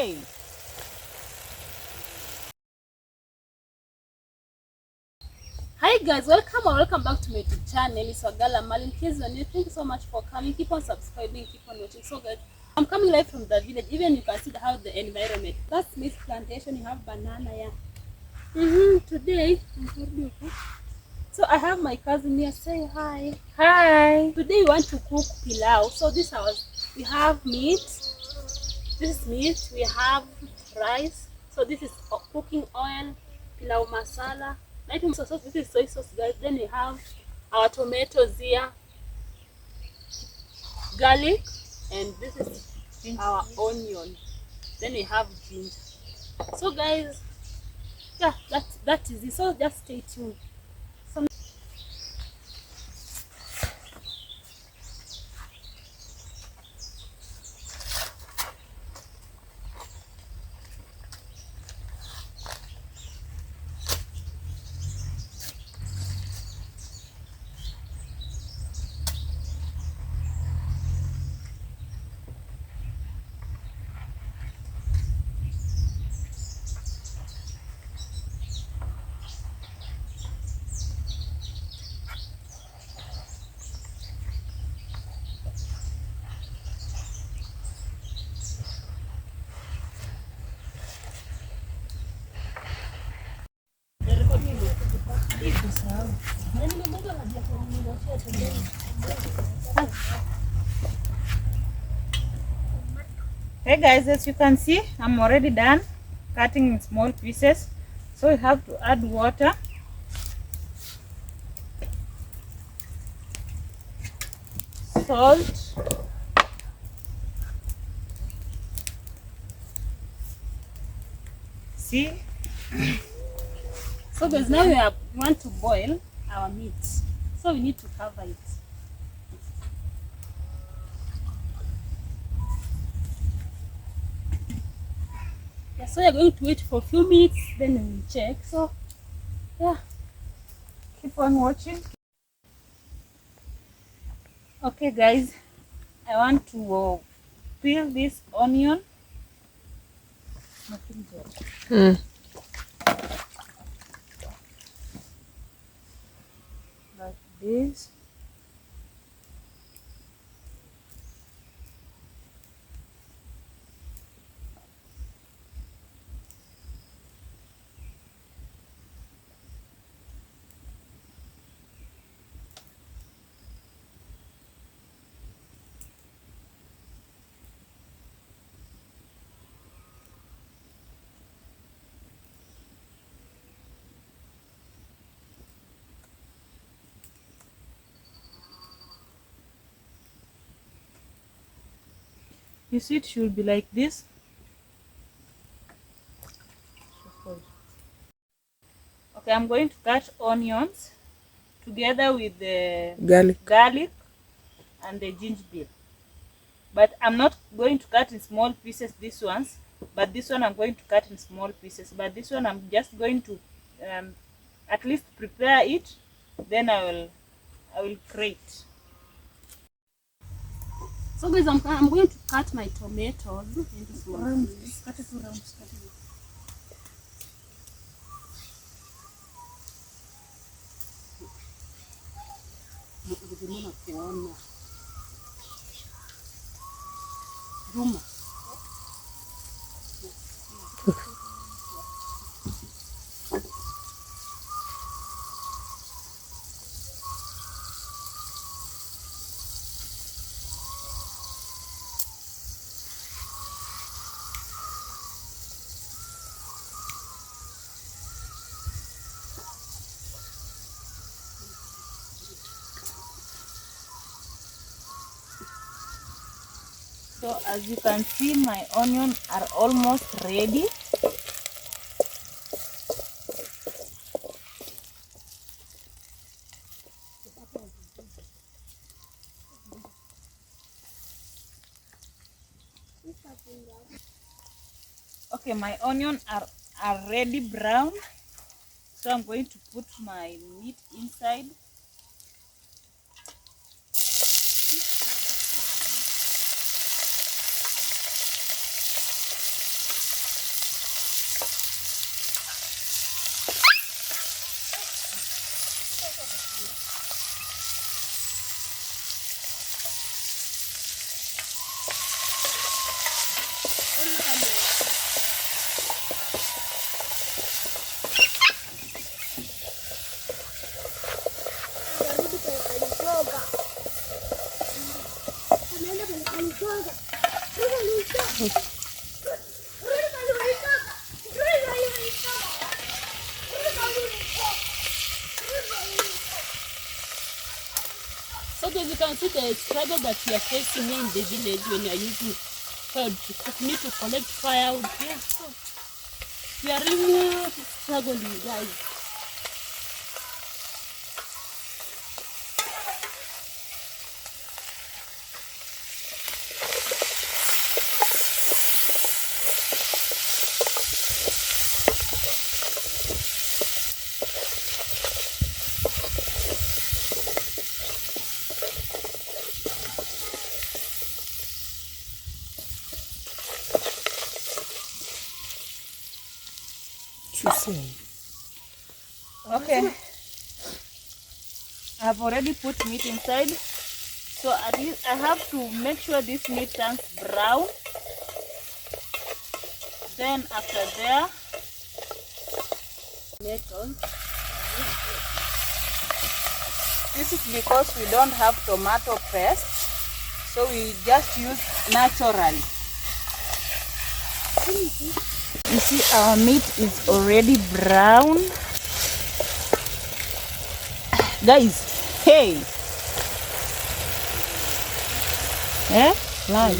Hey. Hi guys, welcome back to my YouTube channel. It's Wagala Mal. In case you're new, thank you so much for coming. Keep on subscribing, keep on watching. So guys, I'm coming live from the village. Even you can see how the environment. That's Miss Plantation. You have banana, yeah. Today, so I have my cousin here. Say hi. Hi. Today we want to cook pilau. So we have meat. This is meat. We have rice. So this is cooking oil, pilau masala. So this is soy sauce, guys. Then we have our tomatoes here, garlic, and this is our onion. Then we have ginger. So guys, yeah, that is it. So just stay tuned. Hey guys, as you can see, I'm already done cutting in small pieces. So we have to add water. Salt. See? So guys, now we want to boil our meat. So we need to cover it. Yeah, so you're going to wait for a few minutes, then we will check. So yeah, Keep on watching. Okay guys, I want to peel this onion. Like this. You see, it should be like this. Okay, I'm going to cut onions together with the garlic and the ginger. But I'm not going to cut in small pieces these ones, but this one I'm going to cut in small pieces. But this one I'm just going to at least prepare it, then I will grate. so guys, I'm going to cut my tomatoes into small pieces. Cut it rounds. Ruma. So as you can see, my onions are almost ready. Okay, my onions are ready brown. So I'm going to put my meat inside. So guys, you can see the struggle that we are facing here in the village when you are using fire to cook. You need to collect firewood. Yeah, so we are really struggling, guys. Okay, I've already put meat inside, so at least I have to make sure this meat turns brown. Then after there, this is because we don't have tomato paste, so we just use naturally. You see, our meat is already brown. Guys, hey! Eh? Fly.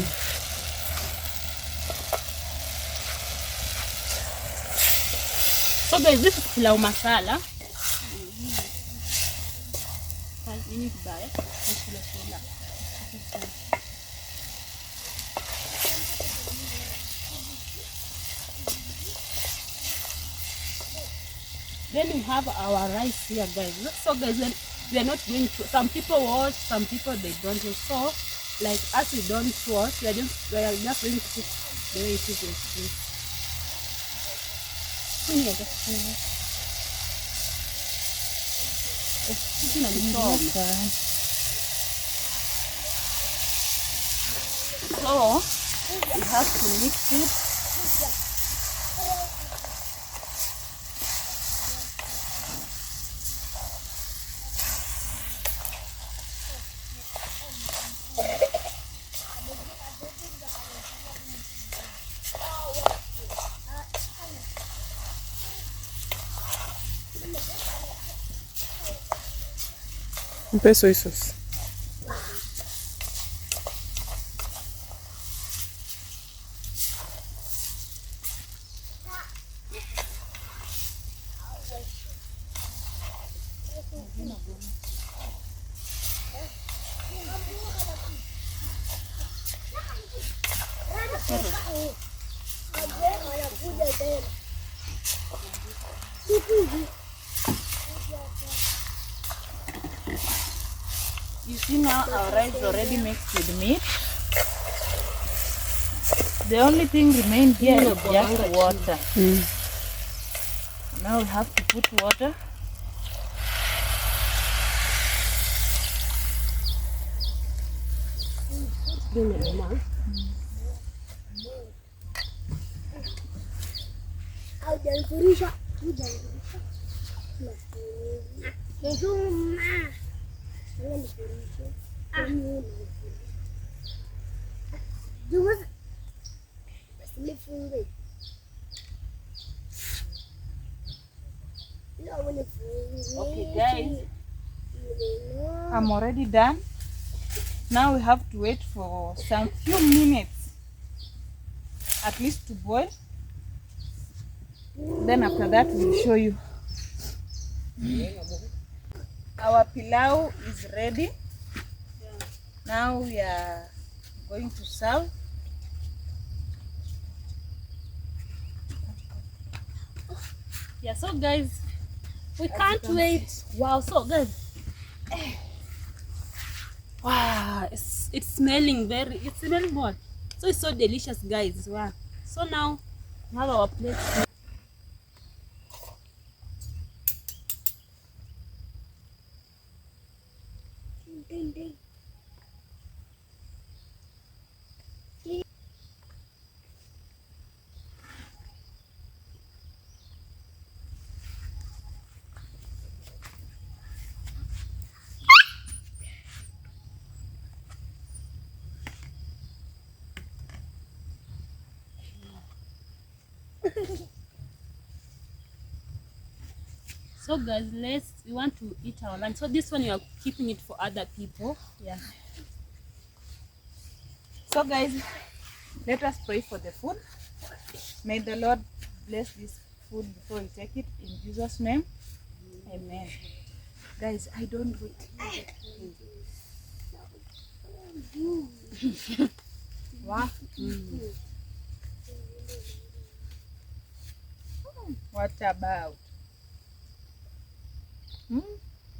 So guys, this is pilau masala. You need to buy it. Then we have our rice here, guys. So guys, we are not going to. Some people watch, some people they don't watch. So, like us, we don't watch. We are just going to cook the way it is. So you have to mix it. Peso esos. You see now our rice is already mixed with meat. The only thing remained here is just water. Now we have to put water. Okay guys, I'm already done. Now we have to wait for some few minutes at least to boil. Then after that we'll show you. Our pilau is ready. Now we are going to serve. Yeah, so guys, we can't wait. Wow, so guys, wow, it's smelling it's smelling hot. So it's so delicious, guys. Wow. So now we have our plate. So guys, we want to eat our lunch. So this one you are keeping it for other people. Yeah. So guys, let us pray for the food. May the Lord bless this food before we take it, in Jesus' name. Amen. Guys, I don't do it. Wow. What about?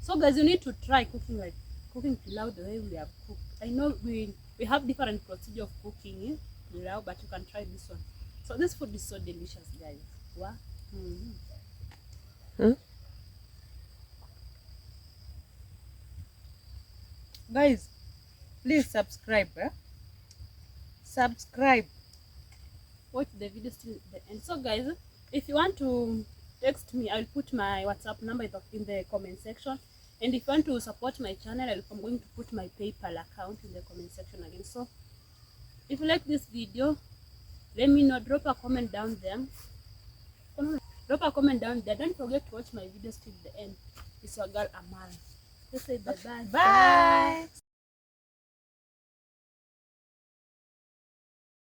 So guys, you need to try cooking pilau the way we have cooked. I know we have different procedure of cooking pilau, but you can try this one. So this food is so delicious, guys. Wow. Guys, please subscribe. Subscribe. Watch the video till the end. So guys, if you want to text me, I'll put my WhatsApp number in the comment section. And if you want to support my channel, I'm going to put my PayPal account in the comment section again. So if you like this video, let me know. Drop a comment down there. Drop a comment down there. Don't forget to watch my videos till the end. It's your girl Amal. Let's say bye-bye. Bye.